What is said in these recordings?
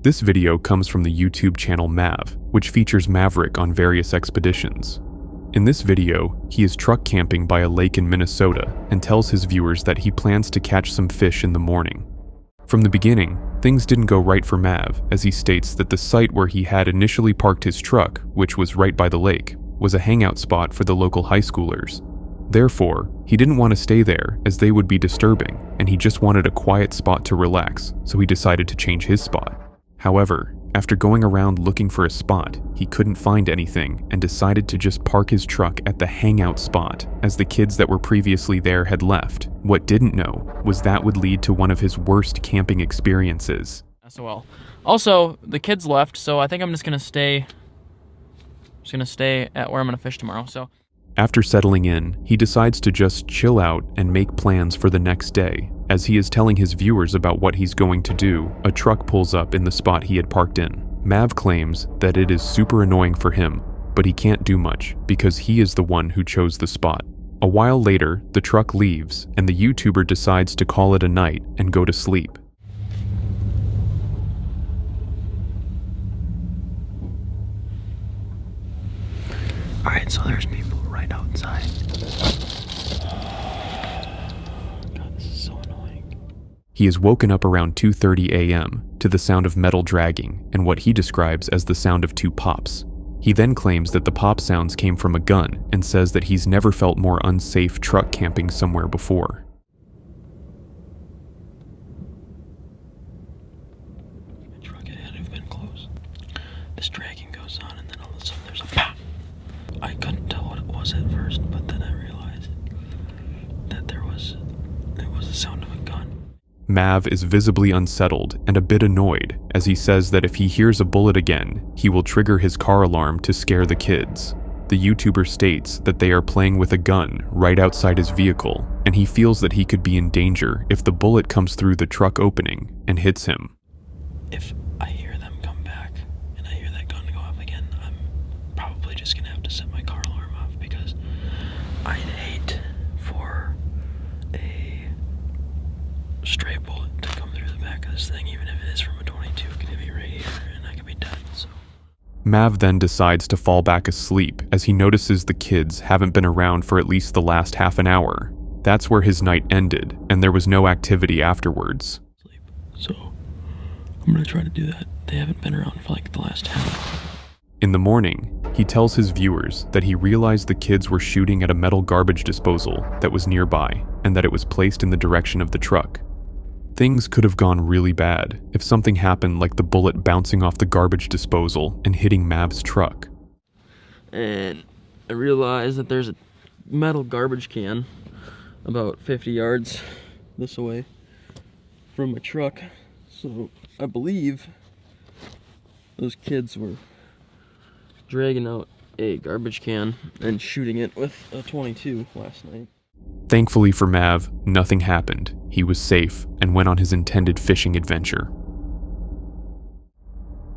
This video comes from the YouTube channel Mav, which features Maverick on various expeditions. In this video, he is truck camping by a lake in Minnesota and tells his viewers that he plans to catch some fish in the morning. From the beginning, things didn't go right for Mav, as he states that the site where he had initially parked his truck, which was right by the lake, was a hangout spot for the local high schoolers. Therefore, he didn't want to stay there as they would be disturbing, and he just wanted a quiet spot to relax, so he decided to change his spot. However, after going around looking for a spot, he couldn't find anything and decided to just park his truck at the hangout spot as the kids that were previously there had left. What didn't know was that would lead to one of his worst camping experiences. SOL. Also, the kids left, so I think I'm just gonna stay at where I'm gonna fish tomorrow. So after settling in, he decides to just chill out and make plans for the next day. As he is telling his viewers about what he's going to do, a truck pulls up in the spot he had parked in. Mav claims that it is super annoying for him, but he can't do much because he is the one who chose the spot. A while later, the truck leaves and the YouTuber decides to call it a night and go to sleep. Alright, so there's people right outside. God, this is so annoying. He is woken up around 2:30 a.m. to the sound of metal dragging and what he describes as the sound of two pops. He then claims that the pop sounds came from a gun and says that he's never felt more unsafe truck camping somewhere before. The truck ahead have been close. This dragging goes on and then all of a sudden there's a pop. I couldn't tell what it was at first, but then I realized that it was the sound of a gun. Mav is visibly unsettled and a bit annoyed as he says that if he hears a bullet again, he will trigger his car alarm to scare the kids. The YouTuber states that they are playing with a gun right outside his vehicle, and he feels that he could be in danger if the bullet comes through the truck opening and hits him. If I hear them come back and I hear that gun go off again, I'm probably just gonna have to set my car alarm off because I'd hate for a stray bullet to come through the back of this thing, even if it is from a 22. It could hit me right here and I could be dead. So Mav then decides to fall back asleep as he notices the kids haven't been around for at least the last half an hour. That's where his night ended, and there was no activity afterwards. So I'm gonna try to do that. They haven't been around for like the last half. In the morning, he tells his viewers that he realized the kids were shooting at a metal garbage disposal that was nearby and that it was placed in the direction of the truck. Things could have gone really bad if something happened like the bullet bouncing off the garbage disposal and hitting Mav's truck. and I realized that there's a metal garbage can about 50 yards this way from my truck. So I believe those kids were dragging out a garbage can and shooting it with a 22 last night. Thankfully for Mav, nothing happened. He was safe and went on his intended fishing adventure.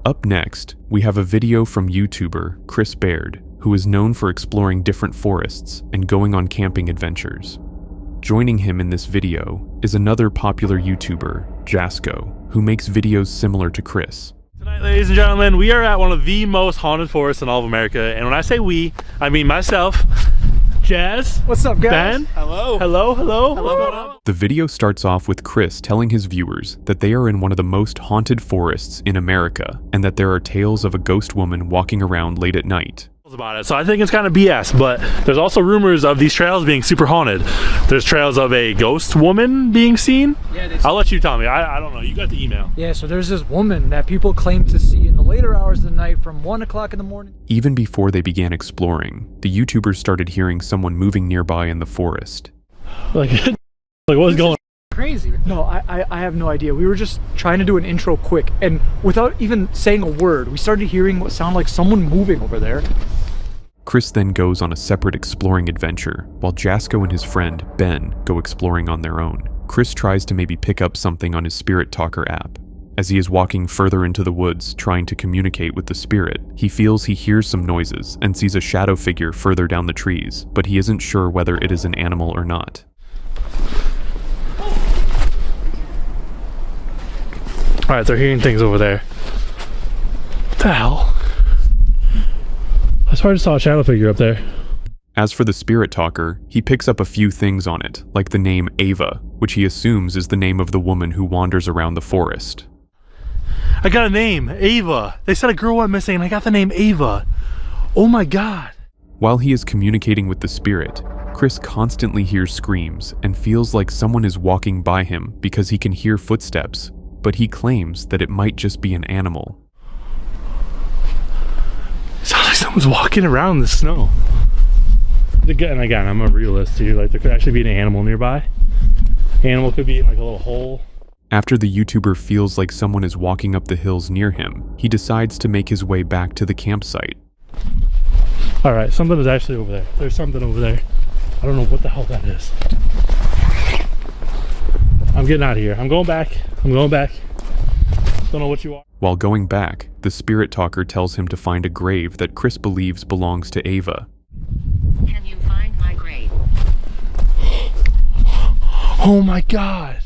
Up next, we have a video from YouTuber Chris Baird, who is known for exploring different forests and going on camping adventures. Joining him in this video is another popular YouTuber, Jasko, who makes videos similar to Chris. Tonight, ladies and gentlemen, we are at one of the most haunted forests in all of America, and when I say we, I mean myself, Jazz. What's up, guys? Ben. Hello. Hello. Hello. What's going on? The video starts off with Chris telling his viewers that they are in one of the most haunted forests in America, and that there are tales of a ghost woman walking around late at night. About it. So I think it's kind of BS, but there's also rumors of these trails being super haunted. There's trails of a ghost woman being seen. Yeah, I'll let you tell me. I don't know. You got the email. Yeah, so there's this woman that people claim to see in the later hours of the night from 1 o'clock in the morning. Even before they began exploring, the YouTubers started hearing someone moving nearby in the forest. Like what's going on? Crazy. No, I have no idea. We were just trying to do an intro quick, and without even saying a word, we started hearing what sounded like someone moving over there. Chris then goes on a separate exploring adventure, while Jasko and his friend, Ben, go exploring on their own. Chris tries to maybe pick up something on his Spirit Talker app. As he is walking further into the woods trying to communicate with the spirit, he feels he hears some noises and sees a shadow figure further down the trees, but he isn't sure whether it is an animal or not. Alright, they're hearing things over there. What the hell? I swear I just saw a shadow figure up there. As for the spirit talker, he picks up a few things on it, like the name Ava, which he assumes is the name of the woman who wanders around the forest. I got a name, Ava. They said a girl went missing and I got the name Ava. Oh my God. While he is communicating with the spirit, Chris constantly hears screams and feels like someone is walking by him because he can hear footsteps, but he claims that it might just be an animal. It sounds like someone's walking around in the snow. And again, I'm a realist here. Like, there could actually be an animal nearby. Animal could be in like a little hole. After the YouTuber feels like someone is walking up the hills near him, he decides to make his way back to the campsite. All right, something is actually over there. There's something over there. I don't know what the hell that is. I'm getting out of here. I'm going back. Don't know what you are. While going back, the spirit talker tells him to find a grave that Chris believes belongs to Ava. Can you find my grave? Oh my God.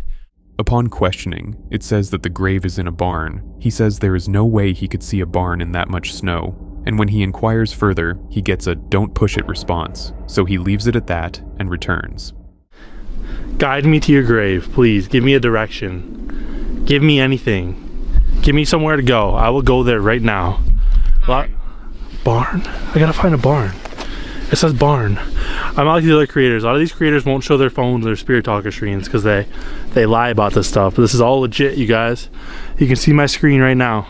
Upon questioning, it says that the grave is in a barn. He says there is no way he could see a barn in that much snow, and when he inquires further, he gets a "don't push it" response, so he leaves it at that and returns. Guide me to your grave, please. Give me a direction. Give me anything. Give me somewhere to go. I will go there right now. Barn? I gotta find a barn. It says barn. I'm not like the other creators. A lot of these creators won't show their phones or their spirit talker screens because they lie about this stuff. But this is all legit, you guys. You can see my screen right now.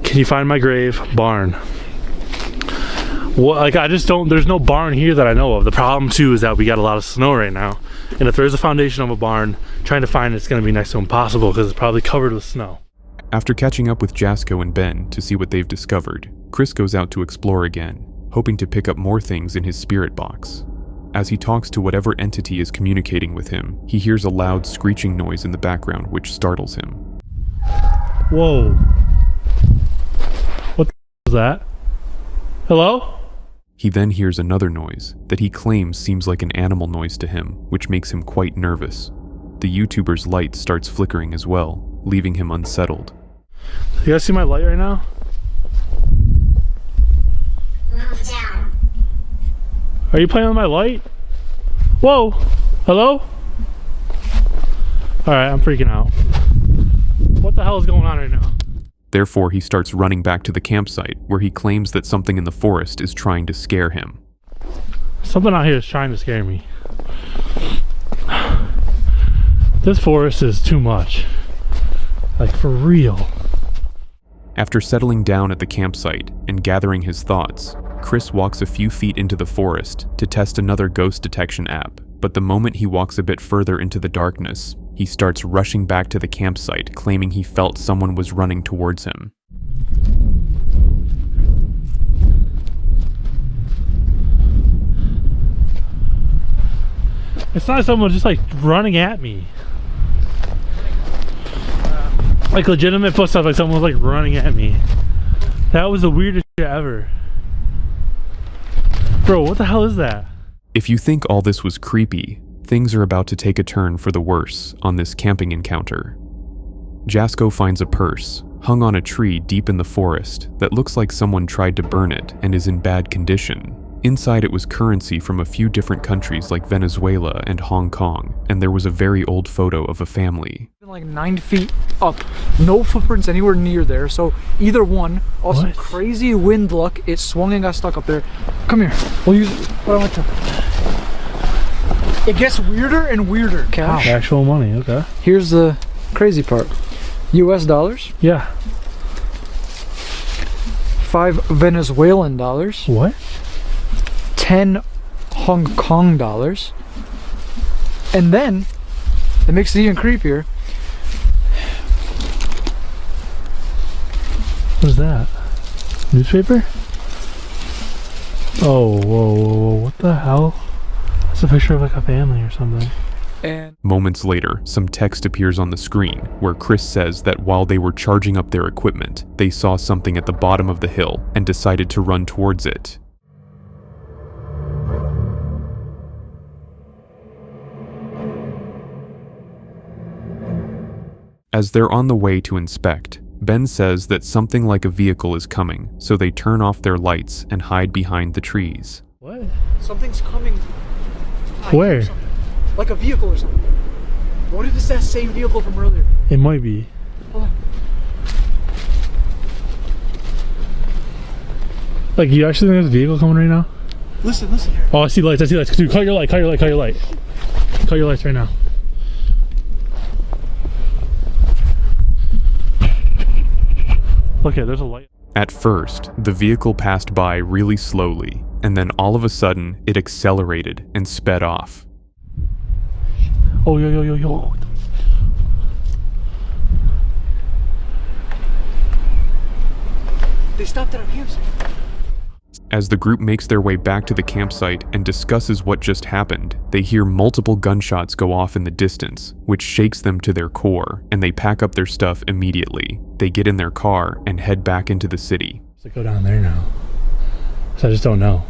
Can you find my grave? Barn. What? Like, I just don't. There's no barn here that I know of. The problem too is that we got a lot of snow right now, and if there's a foundation of a barn, trying to find it's going to be next to impossible because it's probably covered with snow. After catching up with Jasco and Ben to see what they've discovered, Chris goes out to explore again, hoping to pick up more things in his spirit box. As he talks to whatever entity is communicating with him, he hears a loud screeching noise in the background which startles him. Whoa. What the was that? Hello? He then hears another noise that he claims seems like an animal noise to him, which makes him quite nervous. The YouTuber's light starts flickering as well, leaving him unsettled. You guys see my light right now? Move down. Are you playing with my light? Whoa! Hello? Alright, I'm freaking out. What the hell is going on right now? Therefore, he starts running back to the campsite, where he claims that something in the forest is trying to scare him. Something out here is trying to scare me. This forest is too much. Like, for real. After settling down at the campsite and gathering his thoughts, Chris walks a few feet into the forest to test another ghost detection app, but the moment he walks a bit further into the darkness, he starts rushing back to the campsite, claiming he felt someone was running towards him. It's not someone just like running at me. Like legitimate footsteps, like someone was like running at me. That was the weirdest shit ever. Bro, what the hell is that? If you think all this was creepy, things are about to take a turn for the worse on this camping encounter. Jasco finds a purse hung on a tree deep in the forest that looks like someone tried to burn it and is in bad condition. Inside it was currency from a few different countries like Venezuela and Hong Kong, and there was a very old photo of a family. Like 9 feet up, no footprints anywhere near there, so either one, also crazy wind luck, it swung and got stuck up there. Come here, we'll use what I like to. It gets weirder and weirder, Cash. Actual money, okay. Here's the crazy part. US dollars. Yeah. 5 Venezuelan dollars. What? 10 Hong Kong dollars. And then, it makes it even creepier. What is that? Newspaper? Oh, whoa, what the hell? It's a picture of like a family or something. And Moments later, some text appears on the screen where Chris says that while they were charging up their equipment, they saw something at the bottom of the hill and decided to run towards it. As they're on the way to inspect, Ben says that something like a vehicle is coming, so they turn off their lights and hide behind the trees. What? Something's coming. Where? Like a vehicle or something. What if it's that same vehicle from earlier? It might be. Hold on. Like, you actually think there's a vehicle coming right now? Listen. Oh, I see lights. Dude, cut your light. Cut your lights right now. Okay, there's a light. At first, the vehicle passed by really slowly, and then all of a sudden, it accelerated and sped off. Oh, yo. They stopped at our campsite. As the group makes their way back to the campsite and discusses what just happened, they hear multiple gunshots go off in the distance, which shakes them to their core, and they pack up their stuff immediately. They get in their car and head back into the city. So go down there now. So I just don't know.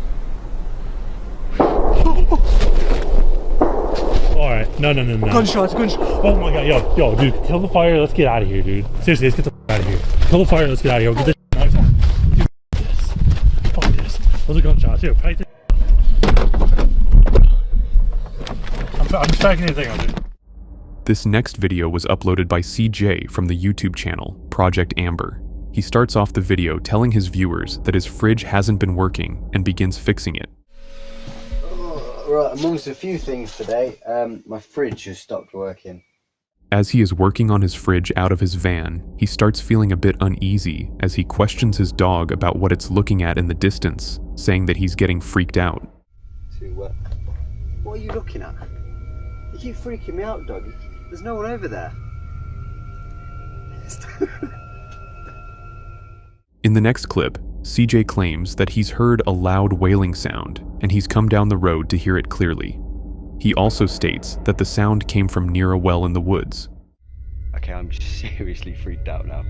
Alright, no. Gunshots. Oh my god, yo, dude, kill the fire, let's get out of here, dude. Seriously, let's get the out of here. Kill the fire, let's get out of here. Get this out. Dude, fuck this. Those are gunshots. Here, pack this. I'm just packing anything out, dude. This next video was uploaded by CJ from the YouTube channel, Project Amber. He starts off the video telling his viewers that his fridge hasn't been working and begins fixing it. Right, amongst a few things today, my fridge has stopped working. As he is working on his fridge out of his van, he starts feeling a bit uneasy as he questions his dog about what it's looking at in the distance, saying that he's getting freaked out. What are you looking at? You keep freaking me out, dog. There's no one over there. In the next clip, CJ claims that he's heard a loud wailing sound, and he's come down the road to hear it clearly. He also states that the sound came from near a well in the woods. Okay, I'm seriously freaked out now.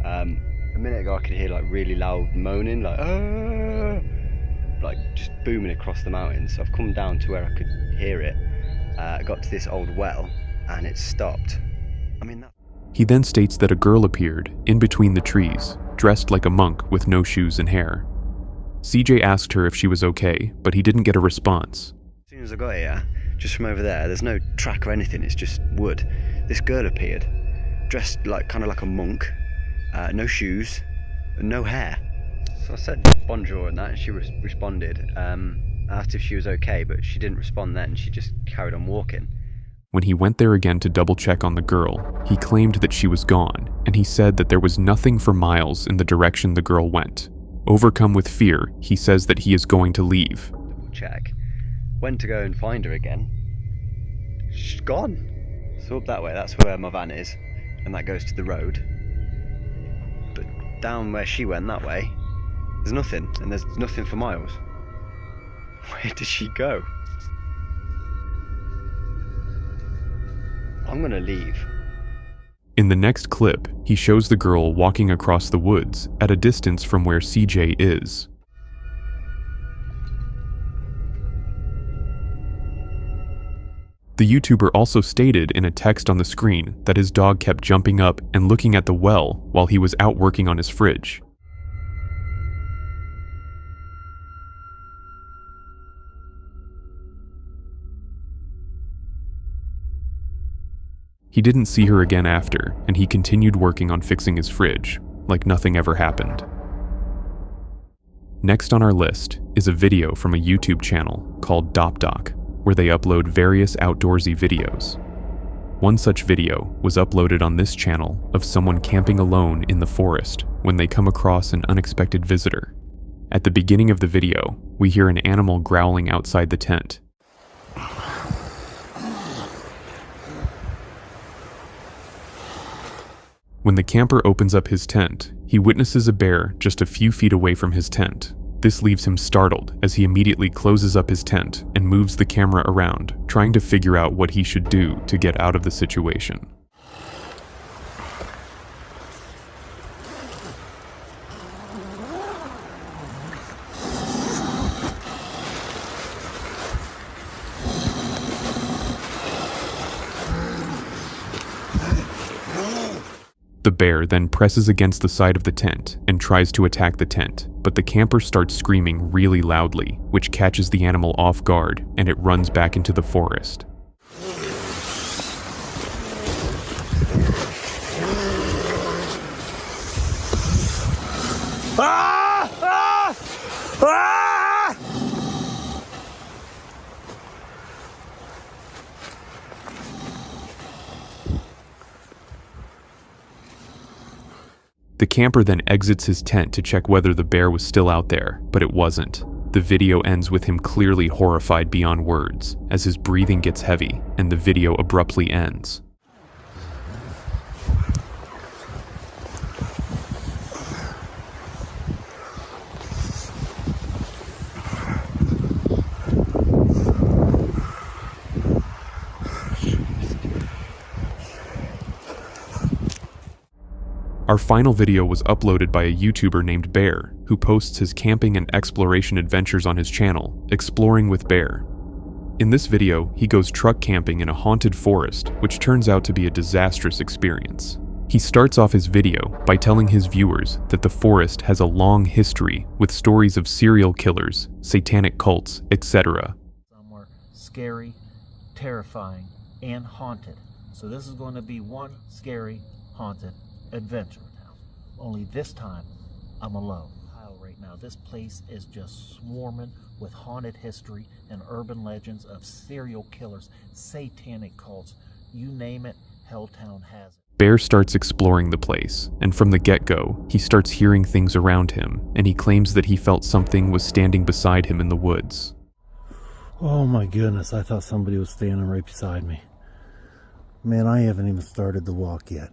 A minute ago I could hear like really loud moaning, like just booming across the mountains. So I've come down to where I could hear it. I got to this old well, and it stopped. He then states that a girl appeared in between the trees, dressed like a monk with no shoes and hair. CJ asked her if she was okay, but he didn't get a response. As soon as I got here, just from over there's no track or anything, it's just wood. This girl appeared, dressed kind of like a monk, no shoes, and no hair. So I said bonjour and that, and she responded. I asked if she was okay, but she didn't respond then, she just carried on walking. When he went there again to double check on the girl, he claimed that she was gone, and he said that there was nothing for miles in the direction the girl went. Overcome with fear, he says that he is going to leave. Double check. Went to go and find her again. She's gone. So up that way, that's where my van is, and that goes to the road. But down where she went that way, there's nothing, and there's nothing for miles. Where did she go? I'm gonna leave. In the next clip, he shows the girl walking across the woods at a distance from where CJ is. The YouTuber also stated in a text on the screen that his dog kept jumping up and looking at the well while he was out working on his fridge. He didn't see her again after, and he continued working on fixing his fridge, like nothing ever happened. Next on our list is a video from a YouTube channel called DopDoc, where they upload various outdoorsy videos. One such video was uploaded on this channel of someone camping alone in the forest when they come across an unexpected visitor. At the beginning of the video, we hear an animal growling outside the tent. When the camper opens up his tent, he witnesses a bear just a few feet away from his tent. This leaves him startled as he immediately closes up his tent and moves the camera around, trying to figure out what he should do to get out of the situation. The bear then presses against the side of the tent and tries to attack the tent, but the camper starts screaming really loudly, which catches the animal off guard, and it runs back into the forest. The camper then exits his tent to check whether the bear was still out there, but it wasn't. The video ends with him clearly horrified beyond words, as his breathing gets heavy, and the video abruptly ends. Our final video was uploaded by a YouTuber named Bear, who posts his camping and exploration adventures on his channel, Exploring with Bear. In this video, he goes truck camping in a haunted forest, which turns out to be a disastrous experience. He starts off his video by telling his viewers that the forest has a long history with stories of serial killers, satanic cults, etc. Somewhere scary, terrifying, and haunted. So this is going to be one scary, haunted adventure now. Only this time, I'm alone. Right now, this place is just swarming with haunted history and urban legends of serial killers, satanic cults, you name it, Helltown has it. Bear starts exploring the place, and from the get-go, he starts hearing things around him, and he claims that he felt something was standing beside him in the woods. Oh my goodness, I thought somebody was standing right beside me. Man, I haven't even started the walk yet.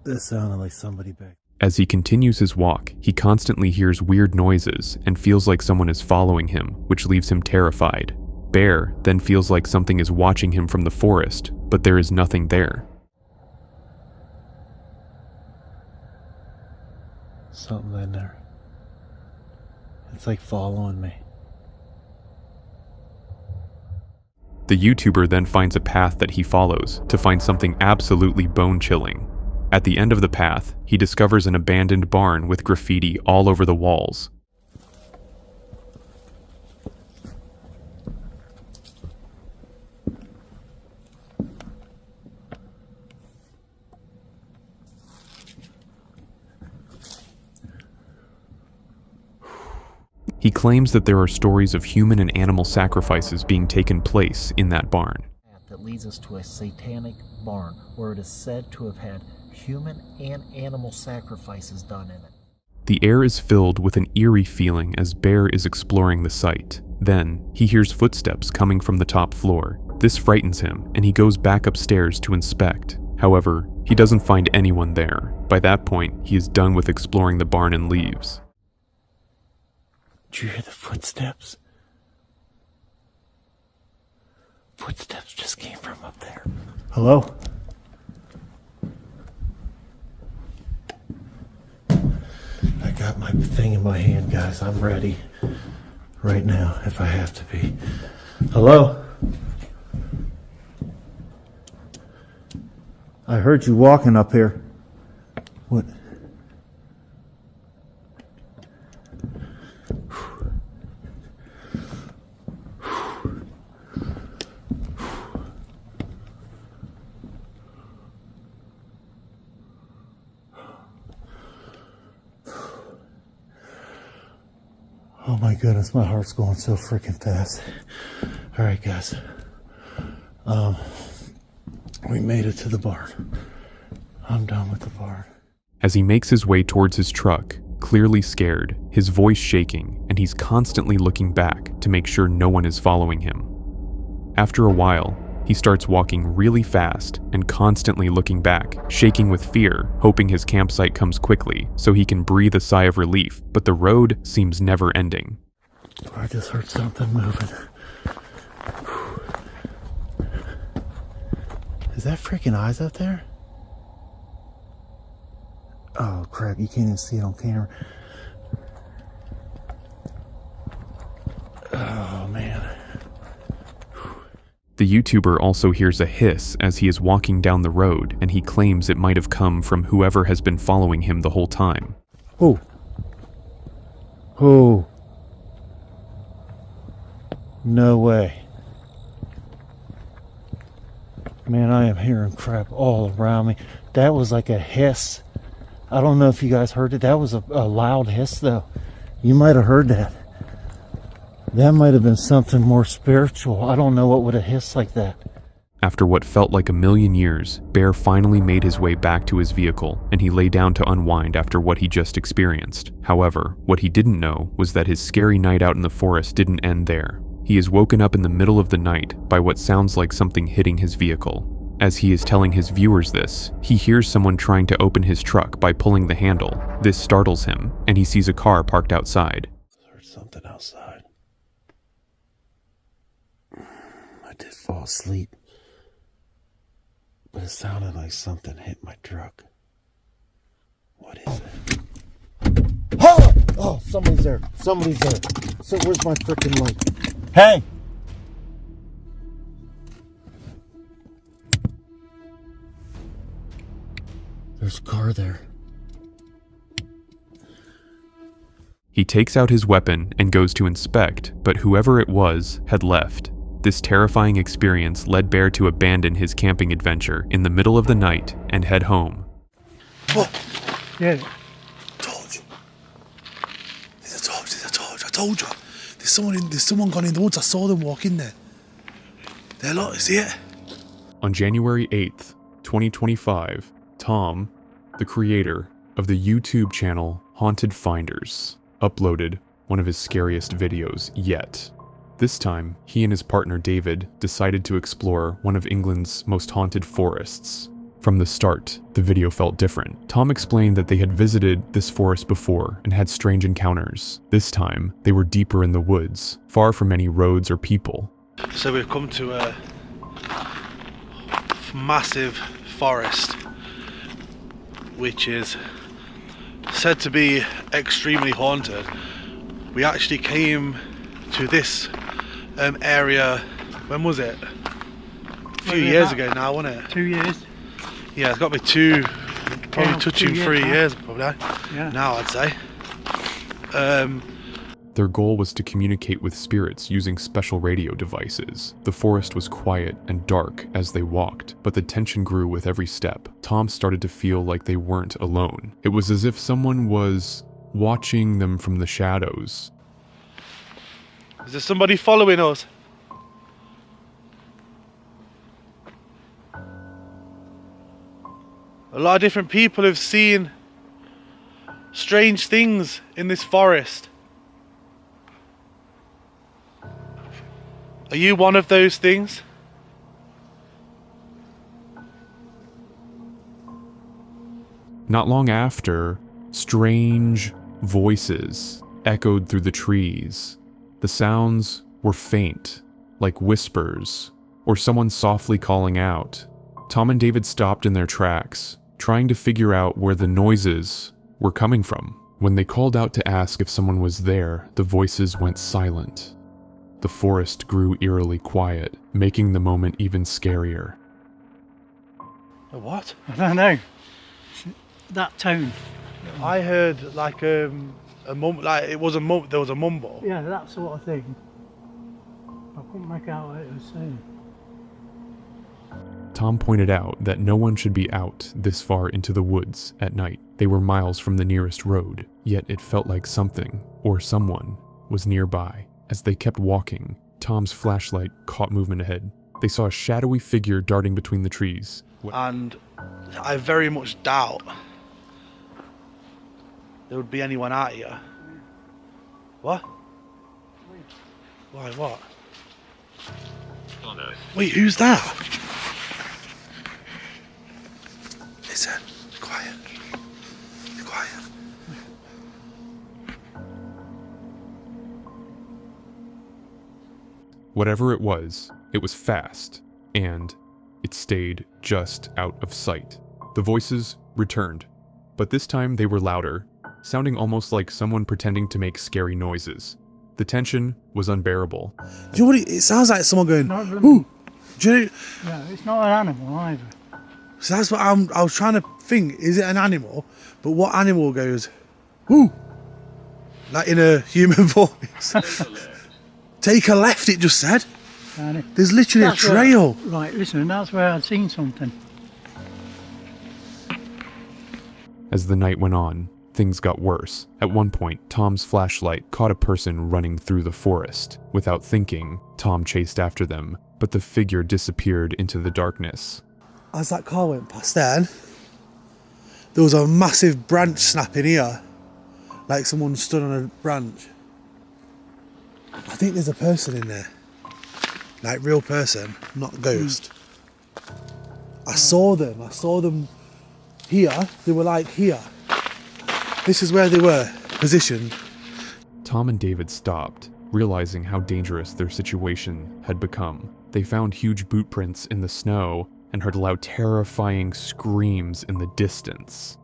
This sounded like somebody back. As he continues his walk, he constantly hears weird noises and feels like someone is following him, which leaves him terrified. Bear then feels like something is watching him from the forest, but there is nothing there. Something in there. It's like following me. The YouTuber then finds a path that he follows to find something absolutely bone-chilling. At the end of the path, he discovers an abandoned barn with graffiti all over the walls. He claims that there are stories of human and animal sacrifices being taken place in that barn. That leads us to a satanic barn where it is said to have had human and animal sacrifices done in it. The air is filled with an eerie feeling as Bear is exploring the site. Then, he hears footsteps coming from the top floor. This frightens him, and he goes back upstairs to inspect. However, he doesn't find anyone there. By that point, he is done with exploring the barn and leaves. Did you hear the footsteps? Footsteps just came from up there. Hello? I got my thing in my hand, guys. I'm ready right now if I have to be. Hello? I heard you walking up here. What? Oh my goodness, my heart's going so freaking fast. All right, guys. We made it to the barn. I'm done with the barn. As he makes his way towards his truck, clearly scared, his voice shaking, and he's constantly looking back to make sure no one is following him. After a while, he starts walking really fast and constantly looking back, shaking with fear, hoping his campsite comes quickly so he can breathe a sigh of relief, but the road seems never ending. I just heard something moving. Is that freaking eyes up there? Oh crap, you can't even see it on camera. Oh man. The YouTuber also hears a hiss as he is walking down the road, and he claims it might have come from whoever has been following him the whole time. Oh. Oh. No way. Man, I am hearing crap all around me. That was like a hiss. I don't know if you guys heard it. That was a loud hiss, though. You might have heard that. That might have been something more spiritual. I don't know what would have hissed like that. After what felt like a million years, Bear finally made his way back to his vehicle, and he lay down to unwind after what he just experienced. However, what he didn't know was that his scary night out in the forest didn't end there. He is woken up in the middle of the night by what sounds like something hitting his vehicle. As he is telling his viewers this, he hears someone trying to open his truck by pulling the handle. This startles him, and he sees a car parked outside. There's something outside. I did fall asleep, but it sounded like something hit my truck. What is it? Oh! Oh, somebody's there. Somebody's there. So where's my freaking light? Hey! There's a car there. He takes out his weapon and goes to inspect, but whoever it was had left. This terrifying experience led Bear to abandon his camping adventure in the middle of the night and head home. What? Yeah. Torch. There's a torch, there's a torch. I told you. There's someone gone in the woods. I saw them walk in there. They're like, see it? On January 8th, 2025, Tom, the creator of the YouTube channel Haunted Finders, uploaded one of his scariest videos yet. This time, he and his partner David decided to explore one of England's most haunted forests. From the start, the video felt different. Tom explained that they had visited this forest before and had strange encounters. This time, they were deeper in the woods, far from any roads or people. So we've come to a massive forest, which is said to be extremely haunted. We actually came to this area, when was it? A few years ago now, wasn't it? 2 years. Yeah, it's got to be probably touching 3 years probably, Yeah. now I'd say. Their goal was to communicate with spirits using special radio devices. The forest was quiet and dark as they walked, but the tension grew with every step. Tom started to feel like they weren't alone. It was as if someone was watching them from the shadows. Is there somebody following us? A lot of different people have seen strange things in this forest. Are you one of those things? Not long after, strange voices echoed through the trees. The sounds were faint, like whispers, or someone softly calling out. Tom and David stopped in their tracks, trying to figure out where the noises were coming from. When they called out to ask if someone was there, the voices went silent. The forest grew eerily quiet, making the moment even scarier. A what? I don't know. That tone. I heard like a like it was there was a mumble. Yeah, that sort of thing. I couldn't make out what it was saying. Tom pointed out that no one should be out this far into the woods at night. They were miles from the nearest road, yet it felt like something, or someone, was nearby. As they kept walking, Tom's flashlight caught movement ahead. They saw a shadowy figure darting between the trees. And I very much doubt there would be anyone out here. What? Why, what? Oh no. Wait, who's that? Listen, be quiet. Be quiet. Whatever it was fast, and it stayed just out of sight. The voices returned, but this time they were louder, sounding almost like someone pretending to make scary noises. The tension was unbearable. Do you know what it sounds like? Someone going, ooh, Do you know, No, it's not an animal either. so that's what I was trying to think. Is it an animal? But what animal goes, whoo? Like in a human voice. Take a left, it just said. And There's literally a that's where- trail. right, listen, that's where I'd seen something. As the night went on, things got worse. At one point, Tom's flashlight caught a person running through the forest. Without thinking, Tom chased after them, but the figure disappeared into the darkness. As that car went past then, there was a massive branch snapping here. Like someone stood on a branch. I think there's a person in there. Like real person, not a ghost. I saw them here. They were like here. This is where they were positioned. Tom and David stopped, realizing how dangerous their situation had become. They found huge boot prints in the snow and heard loud, terrifying screams in the distance.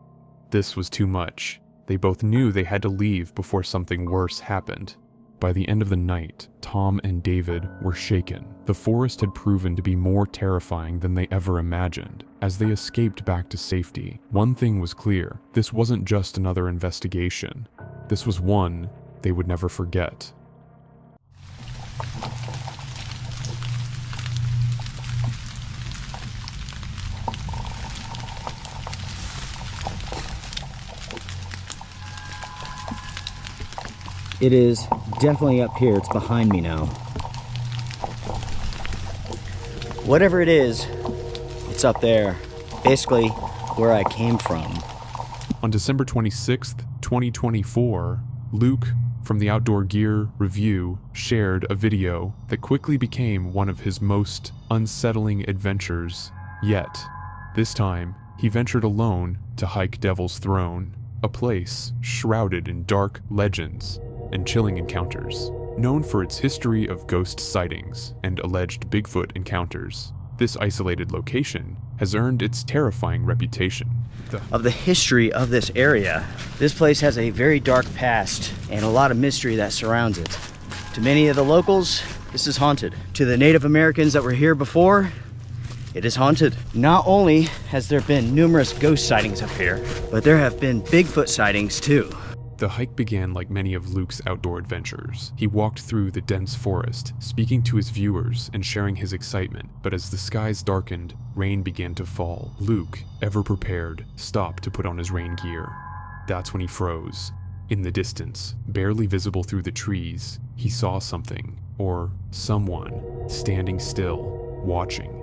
This was too much. They both knew they had to leave before something worse happened. By the end of the night, Tom and David were shaken. The forest had proven to be more terrifying than they ever imagined. As they escaped back to safety, one thing was clear. This wasn't just another investigation. This was one they would never forget. It is definitely up here. It's behind me now. Whatever it is, it's up there. Basically, where I came from. On December 26th, 2024, Luke from the Outdoor Gear Review shared a video that quickly became one of his most unsettling adventures yet. This time, he ventured alone to hike Devil's Throne, a place shrouded in dark legends and chilling encounters. Known for its history of ghost sightings and alleged Bigfoot encounters, this isolated location has earned its terrifying reputation. Of the history of this area, this place has a very dark past and a lot of mystery that surrounds it. To many of the locals, this is haunted. To the Native Americans that were here before, it is haunted. Not only has there been numerous ghost sightings up here, but there have been Bigfoot sightings too. The hike began like many of Luke's outdoor adventures. He walked through the dense forest, speaking to his viewers and sharing his excitement, but as the skies darkened, rain began to fall. Luke, ever prepared, stopped to put on his rain gear. That's when he froze. In the distance, barely visible through the trees, he saw something, or someone, standing still, watching.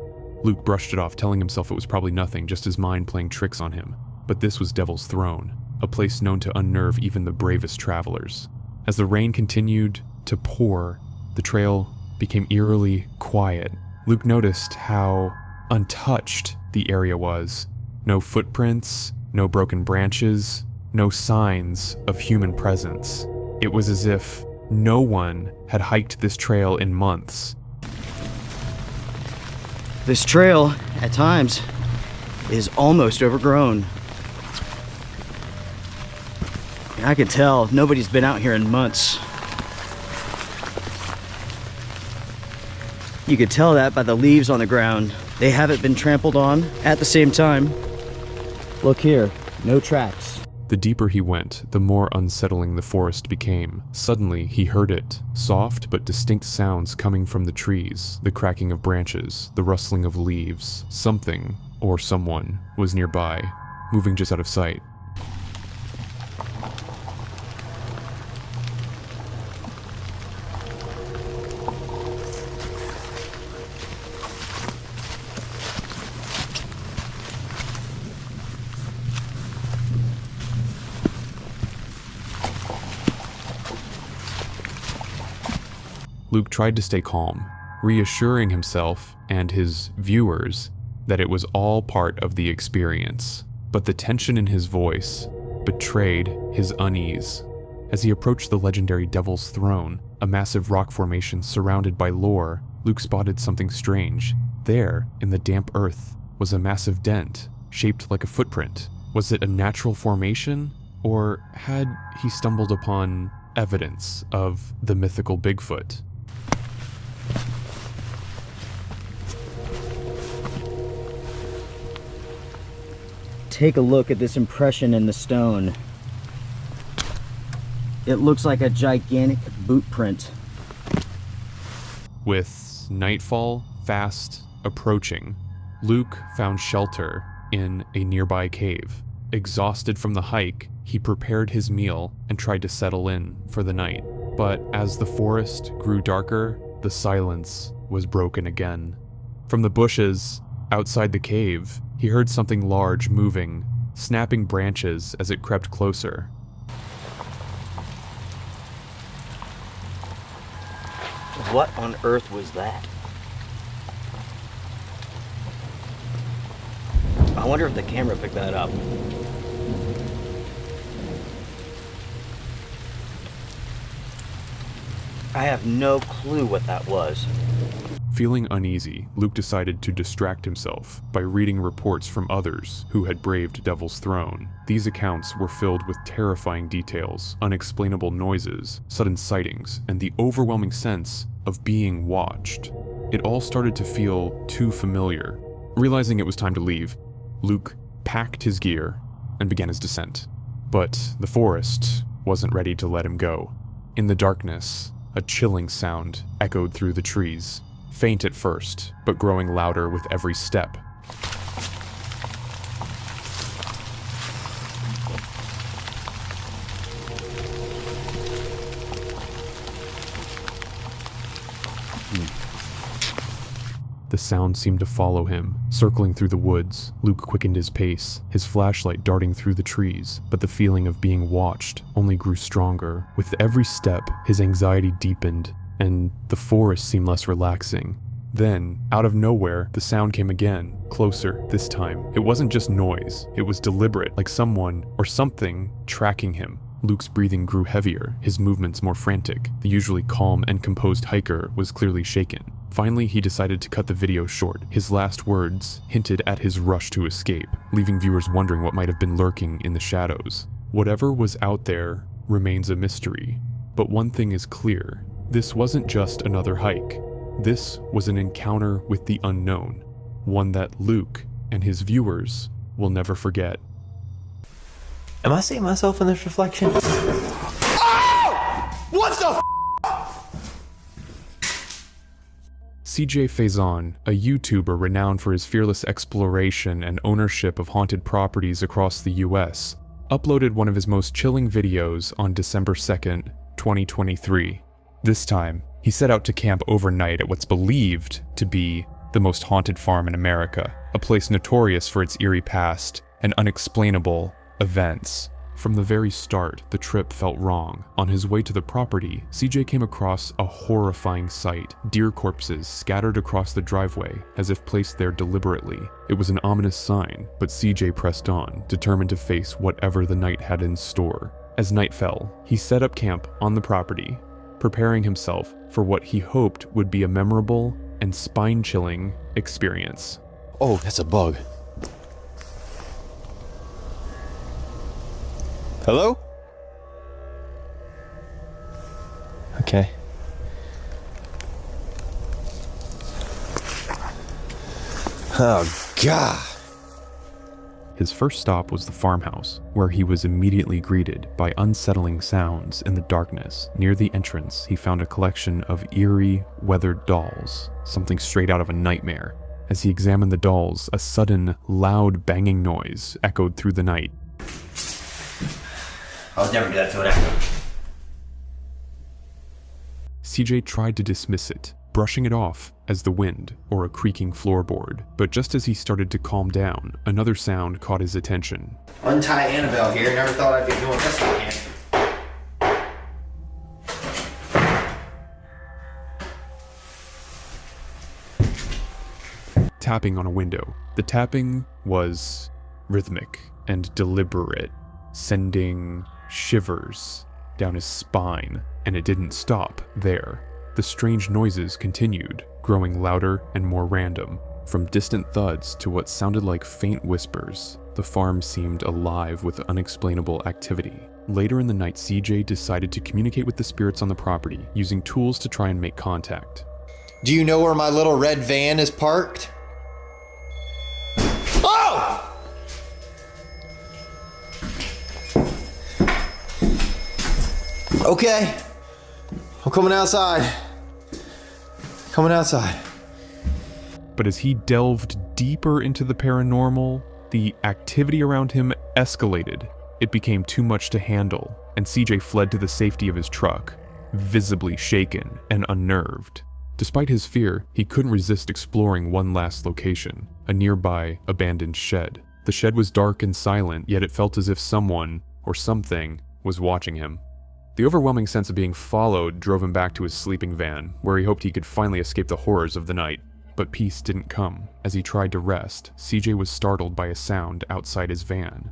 Luke brushed it off, telling himself it was probably nothing, just his mind playing tricks on him. But this was Devil's Throne, a place known to unnerve even the bravest travelers. As the rain continued to pour, the trail became eerily quiet. Luke noticed how untouched the area was. No footprints, no broken branches, no signs of human presence. It was as if no one had hiked this trail in months. This trail, at times, is almost overgrown. And I could tell nobody's been out here in months. You could tell that by the leaves on the ground. They haven't been trampled on. At the same time, look here, no tracks. The deeper he went, the more unsettling the forest became. Suddenly, he heard it, soft but distinct sounds coming from the trees, the cracking of branches, the rustling of leaves. Something, or someone, was nearby, moving just out of sight. Luke tried to stay calm, reassuring himself and his viewers that it was all part of the experience. But the tension in his voice betrayed his unease. As he approached the legendary Devil's Throne, a massive rock formation surrounded by lore, Luke spotted something strange. There, in the damp earth, was a massive dent, shaped like a footprint. Was it a natural formation, or had he stumbled upon evidence of the mythical Bigfoot? take a look at this impression in the stone. It looks like a gigantic boot print. With nightfall fast approaching, Luke found shelter in a nearby cave. Exhausted from the hike, he prepared his meal and tried to settle in for the night. But as the forest grew darker, the silence was broken again. From the bushes outside the cave, he heard something large moving, snapping branches as it crept closer. What on earth was that? I wonder if the camera picked that up. I have no clue what that was. Feeling uneasy, Luke decided to distract himself by reading reports from others who had braved Devil's Throne. These accounts were filled with terrifying details, unexplainable noises, sudden sightings, and the overwhelming sense of being watched. It all started to feel too familiar. Realizing it was time to leave, Luke packed his gear and began his descent. But the forest wasn't ready to let him go. In the darkness, a chilling sound echoed through the trees. Faint at first, but growing louder with every step. The sound seemed to follow him, circling through the woods. Luke quickened his pace, his flashlight darting through the trees, but the feeling of being watched only grew stronger. With every step, his anxiety deepened, and the forest seemed less relaxing. Then, out of nowhere, the sound came again, closer this time. It wasn't just noise, it was deliberate, like someone or something tracking him. Luke's breathing grew heavier, his movements more frantic. The usually calm and composed hiker was clearly shaken. Finally, he decided to cut the video short. His last words hinted at his rush to escape, leaving viewers wondering what might have been lurking in the shadows. Whatever was out there remains a mystery, but one thing is clear. This wasn't just another hike. This was an encounter with the unknown, one that Luke and his viewers will never forget. Am I seeing myself in this reflection? Oh! What the CJ Faison, a YouTuber renowned for his fearless exploration and ownership of haunted properties across the US, uploaded one of his most chilling videos on December 2nd, 2023. This time, he set out to camp overnight at what's believed to be the most haunted farm in America, a place notorious for its eerie past and unexplainable events. From the very start, the trip felt wrong. On his way to the property, CJ came across a horrifying sight. Deer corpses scattered across the driveway, as if placed there deliberately. It was an ominous sign, but CJ pressed on, determined to face whatever the night had in store. As night fell, he set up camp on the property, preparing himself for what he hoped would be a memorable and spine-chilling experience. Oh, that's a bug. Hello? Okay. Oh, God. His first stop was the farmhouse, where he was immediately greeted by unsettling sounds in the darkness. Near the entrance, he found a collection of eerie, weathered dolls, something straight out of a nightmare. As he examined the dolls, a sudden, loud banging noise echoed through the night. I would never do that to an actor. CJ tried to dismiss it, brushing it off as the wind or a creaking floorboard. But just as he started to calm down, another sound caught his attention. Untie Annabelle here. Never thought I'd be doing this again. Tapping on a window. The tapping was rhythmic and deliberate, sending shivers down his spine, and it didn't stop there. The strange noises continued, growing louder and more random. From distant thuds to what sounded like faint whispers, the farm seemed alive with unexplainable activity. Later in the night, CJ decided to communicate with the spirits on the property, using tools to try and make contact. Do you know where my little red van is parked? Oh! Okay. I'm coming outside. Coming outside. But as he delved deeper into the paranormal, the activity around him escalated. It became too much to handle, and CJ fled to the safety of his truck, visibly shaken and unnerved. Despite his fear, he couldn't resist exploring one last location, a nearby abandoned shed. The shed was dark and silent, yet it felt as if someone, or something, was watching him. The overwhelming sense of being followed drove him back to his sleeping van, where he hoped he could finally escape the horrors of the night. But peace didn't come. As he tried to rest, CJ was startled by a sound outside his van.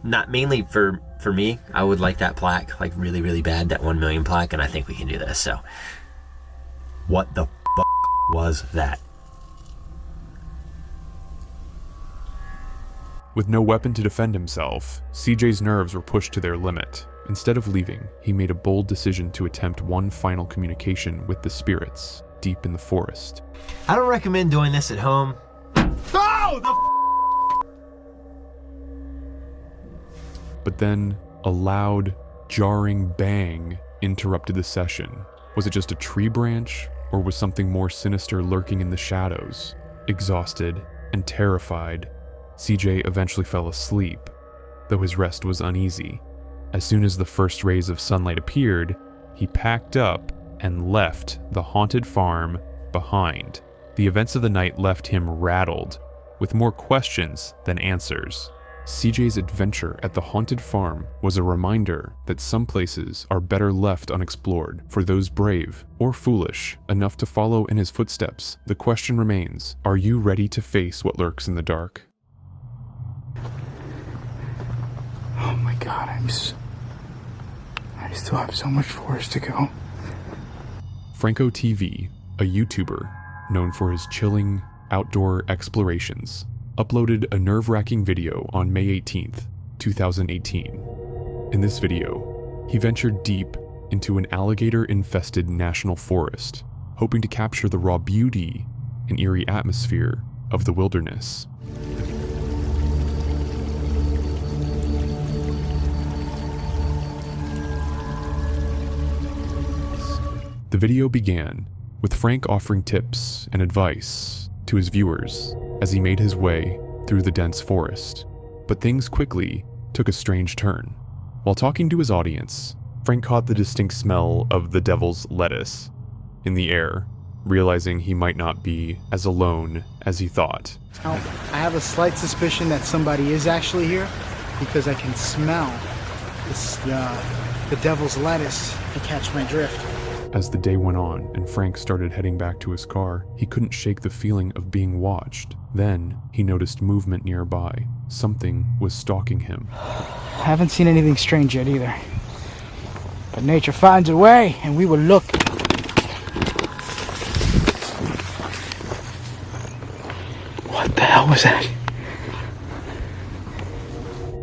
Not mainly for me. I would like that plaque, like really, really bad, that 1 million plaque, and I think we can do this, so. What the fuck was that? With no weapon to defend himself, CJ's nerves were pushed to their limit. Instead of leaving, he made a bold decision to attempt one final communication with the spirits deep in the forest. I don't recommend doing this at home. But then, a loud, jarring bang interrupted the session. Was it just a tree branch, or was something more sinister lurking in the shadows? Exhausted and terrified, CJ eventually fell asleep, though his rest was uneasy. As soon as the first rays of sunlight appeared, he packed up and left the haunted farm behind. The events of the night left him rattled, with more questions than answers. CJ's adventure at the haunted farm was a reminder that some places are better left unexplored for those brave or foolish enough to follow in his footsteps. The question remains, are you ready to face what lurks in the dark? Oh my God, I still have so much forest to go. Franco TV, a YouTuber known for his chilling outdoor explorations, uploaded a nerve-wracking video on May 18th, 2018. In this video, he ventured deep into an alligator-infested national forest, hoping to capture the raw beauty and eerie atmosphere of the wilderness. The video began with Frank offering tips and advice to his viewers as he made his way through the dense forest. But things quickly took a strange turn. While talking to his audience, Frank caught the distinct smell of the devil's lettuce in the air, realizing he might not be as alone as he thought. Now, I have a slight suspicion that somebody is actually here because I can smell this, the devil's lettuce. You catch my drift. As the day went on and Frank started heading back to his car, he couldn't shake the feeling of being watched. Then he noticed movement nearby. Something was stalking him. I haven't seen anything strange yet either. But nature finds a way, and we will look. What the hell was that?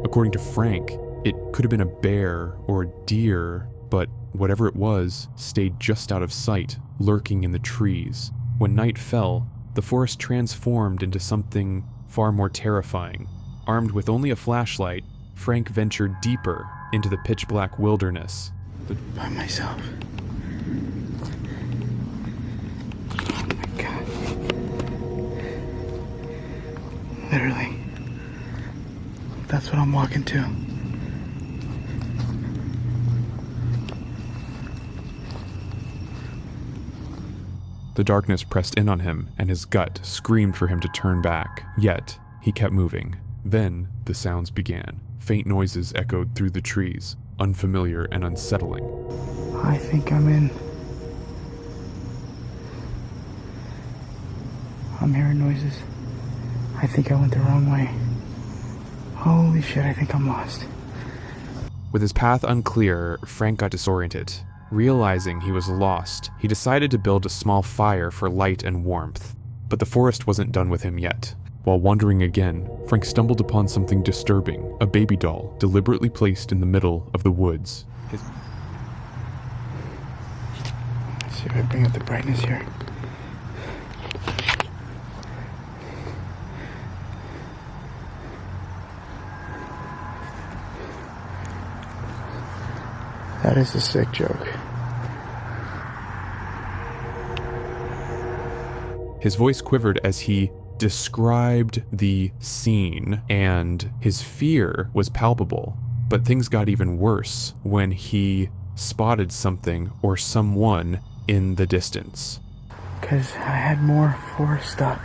According to Frank, it could have been a bear or a deer, but whatever it was stayed just out of sight, lurking in the trees. When night fell, the forest transformed into something far more terrifying. Armed with only a flashlight, Frank ventured deeper into the pitch-black wilderness. By myself. Oh my God. Literally. That's what I'm walking to. The darkness pressed in on him, and his gut screamed for him to turn back. Yet, he kept moving. Then, the sounds began. Faint noises echoed through the trees, unfamiliar and unsettling. I think I'm in. I'm hearing noises. I think I went the wrong way. Holy shit, I think I'm lost. With his path unclear, Frank got disoriented. Realizing he was lost, he decided to build a small fire for light and warmth. But the forest wasn't done with him yet. While wandering again, Frank stumbled upon something disturbing, a baby doll deliberately placed in the middle of the woods. Let's see if I bring up the brightness here. That That is a sick joke. His voice quivered as he described the scene, and his fear was palpable. But things got even worse when he spotted something or someone in the distance. Because I had more forest stuff.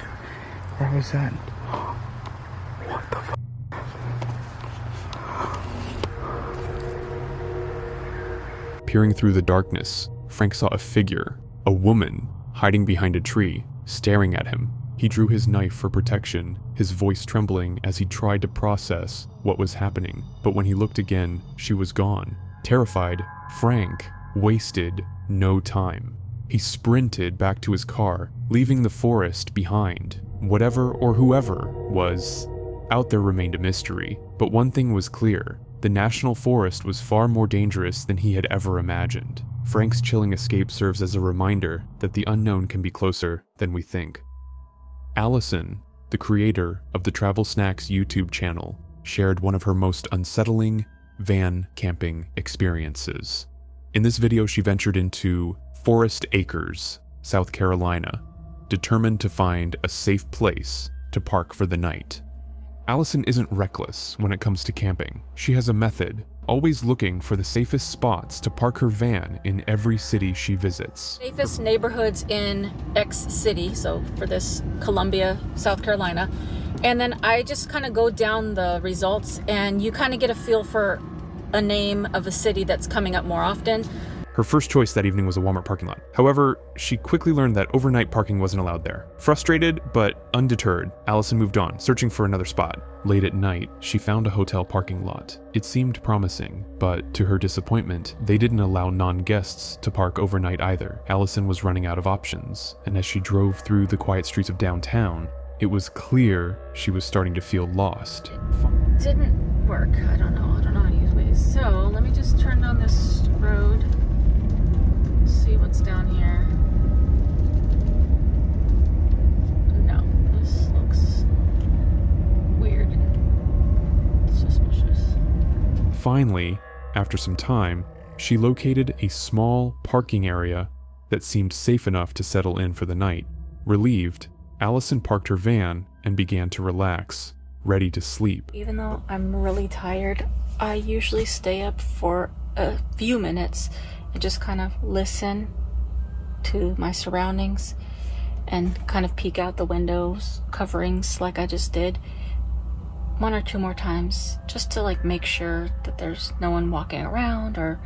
Where was that? What the f? Peering through the darkness, Frank saw a figure, a woman, hiding behind a tree, staring at him. He drew his knife for protection, his voice trembling as he tried to process what was happening. But when he looked again, she was gone. Terrified, Frank wasted no time. He sprinted back to his car, leaving the forest behind. Whatever or whoever was out there remained a mystery, but one thing was clear. The National Forest was far more dangerous than he had ever imagined. Frank's chilling escape serves as a reminder that the unknown can be closer than we think. Allison, the creator of the Travel Snacks YouTube channel, shared one of her most unsettling van camping experiences. In this video, she ventured into Forest Acres, South Carolina, determined to find a safe place to park for the night. Allison isn't reckless when it comes to camping. She has a method, always looking for the safest spots to park her van in every city she visits. Safest neighborhoods in X city, so for this Columbia, South Carolina. And then I just kind of go down the results and you kind of get a feel for a name of a city that's coming up more often. Her first choice that evening was a Walmart parking lot. However, she quickly learned that overnight parking wasn't allowed there. Frustrated but undeterred, Allison moved on, searching for another spot. Late at night, she found a hotel parking lot. It seemed promising, but to her disappointment, they didn't allow non-guests to park overnight either. Allison was running out of options, and as she drove through the quiet streets of downtown, it was clear she was starting to feel lost. It didn't work. I don't know how to use Waze. So let me just turn down this road. See what's down here. No, this looks weird and suspicious. Finally, after some time, she located a small parking area that seemed safe enough to settle in for the night. Relieved, Allison parked her van and began to relax, ready to sleep. Even though I'm really tired, I usually stay up for a few minutes and just kind of listen to my surroundings and kind of peek out the windows, coverings like I just did one or two more times, just to like make sure that there's no one walking around or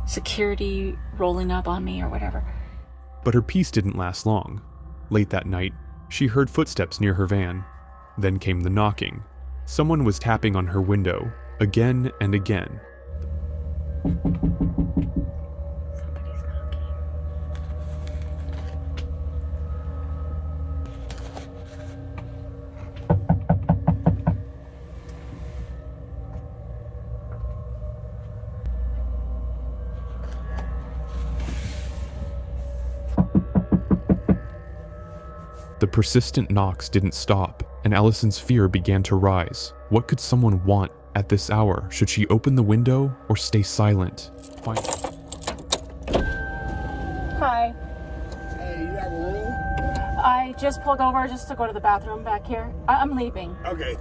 security rolling up on me or whatever. But her peace didn't last long. Late that night, she heard footsteps near her van. Then came the knocking. Someone was tapping on her window, again and again. The persistent knocks didn't stop, and Allison's fear began to rise. What could someone want at this hour? Should she open the window or stay silent? Fine. Hi. Hey, you have a room? I just pulled over just to go to the bathroom back here. I'm leaving. Okay.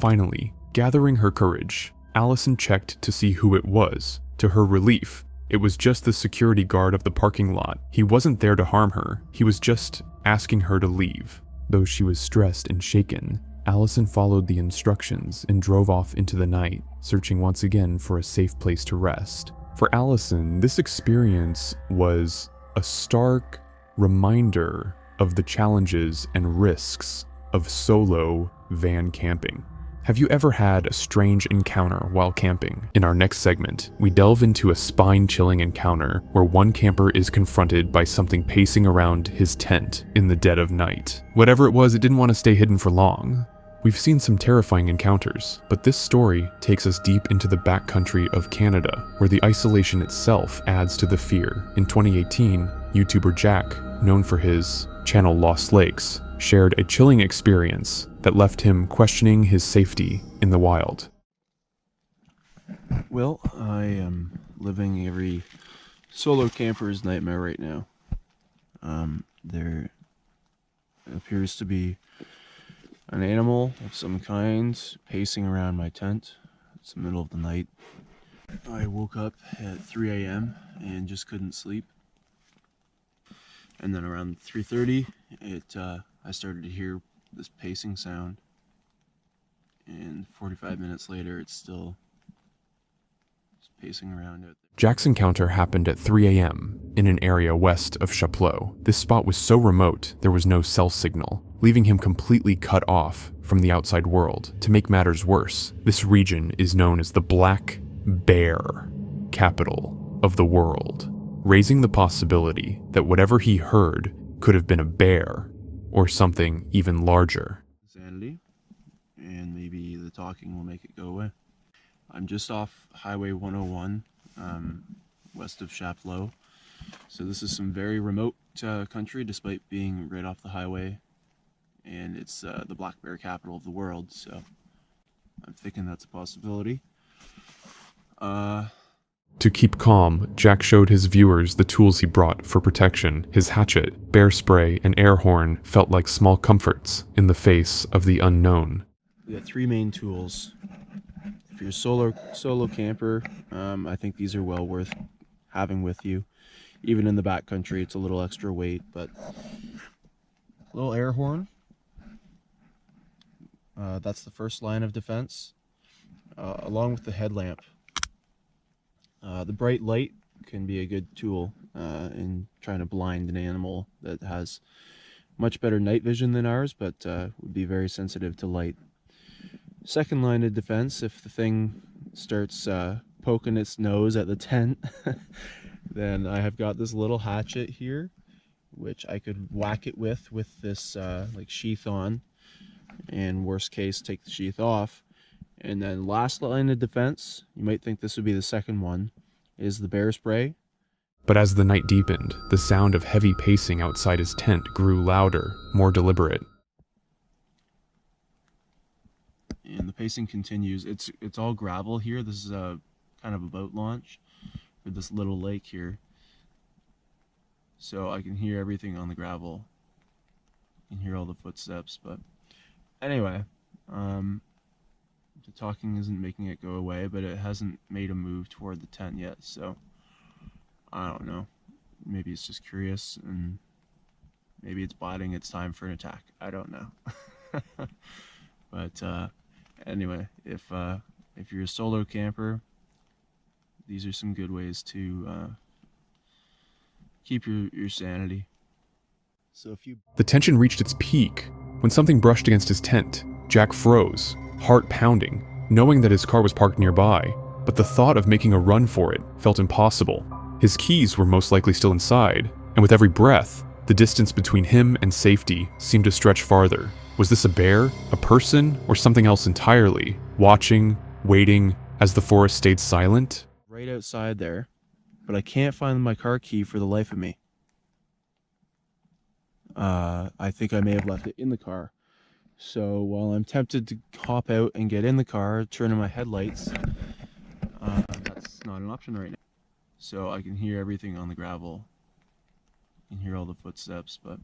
Finally, gathering her courage, Allison checked to see who it was. To her relief, it was just the security guard of the parking lot. He wasn't there to harm her, he was just asking her to leave. Though she was stressed and shaken, Allison followed the instructions and drove off into the night, searching once again for a safe place to rest. For Allison, this experience was a stark reminder of the challenges and risks of solo van camping. Have you ever had a strange encounter while camping? In our next segment, we delve into a spine-chilling encounter where one camper is confronted by something pacing around his tent in the dead of night. Whatever it was, it didn't want to stay hidden for long. We've seen some terrifying encounters, but this story takes us deep into the backcountry of Canada, where the isolation itself adds to the fear. In 2018, YouTuber Jack, known for his channel Lost Lakes, shared a chilling experience that left him questioning his safety in the wild. Well, I am living every solo camper's nightmare right now. There appears to be an animal of some kind pacing around my tent. It's the middle of the night. I woke up at 3 a.m. and just couldn't sleep. And then around 3:30, I started to hear this pacing sound. And 45 minutes later, it's still pacing around it. Jack's encounter happened at 3 a.m. in an area west of Chapleau. This spot was so remote there was no cell signal, leaving him completely cut off from the outside world. To make matters worse, this region is known as the Black Bear capital of the world, raising the possibility that whatever he heard could have been a bear or something even larger. Insanity, and maybe the talking will make it go away. I'm just off Highway 101, west of Chapleau. So this is some very remote country, despite being right off the highway. And it's the Black Bear capital of the world, so I'm thinking that's a possibility. To keep calm, Jack showed his viewers the tools he brought for protection. His hatchet, bear spray, and air horn felt like small comforts in the face of the unknown. We got three main tools. If you're a solo camper, I think these are well worth having with you. Even in the backcountry, it's a little extra weight, but a little air horn. That's the first line of defense, along with the headlamp. The bright light can be a good tool in trying to blind an animal that has much better night vision than ours, but would be very sensitive to light. Second line of defense, if the thing starts poking its nose at the tent, then I have got this little hatchet here, which I could whack it with this like sheath on, and worst case, take the sheath off. And then last line of defense, you might think this would be the second one, is the bear spray. But as the night deepened, the sound of heavy pacing outside his tent grew louder, more deliberate. And the pacing continues. It's all gravel here. This is a kind of a boat launch for this little lake here. So I can hear everything on the gravel. I can hear all the footsteps, but anyway, the talking isn't making it go away, but it hasn't made a move toward the tent yet, so I don't know. Maybe it's just curious, and maybe it's biding its time for an attack. I don't know. But anyway, if you're a solo camper, these are some good ways to keep your sanity. So if you... The tension reached its peak when something brushed against his tent. Jack froze, heart pounding, knowing that his car was parked nearby, but the thought of making a run for it felt impossible. His keys were most likely still inside, and with every breath, the distance between him and safety seemed to stretch farther. Was this a bear, a person, or something else entirely? Watching, waiting, as the forest stayed silent? Right outside there, but I can't find my car key for the life of me. I think I may have left it in the car. So while I'm tempted to hop out and get in the car, turn on my headlights, that's not an option right now. So I can hear everything on the gravel. I can hear all the footsteps, but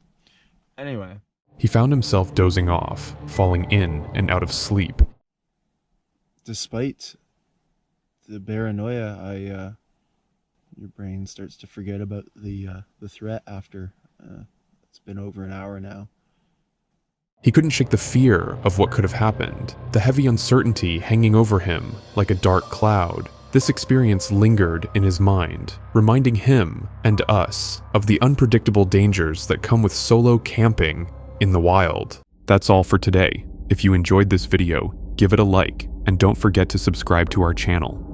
anyway. He found himself dozing off, falling in and out of sleep. Despite the paranoia, your brain starts to forget about the threat after it's been over an hour now. He couldn't shake the fear of what could have happened, the heavy uncertainty hanging over him like a dark cloud. This experience lingered in his mind, reminding him and us of the unpredictable dangers that come with solo camping in the wild. That's all for today. If you enjoyed this video, give it a like, and don't forget to subscribe to our channel.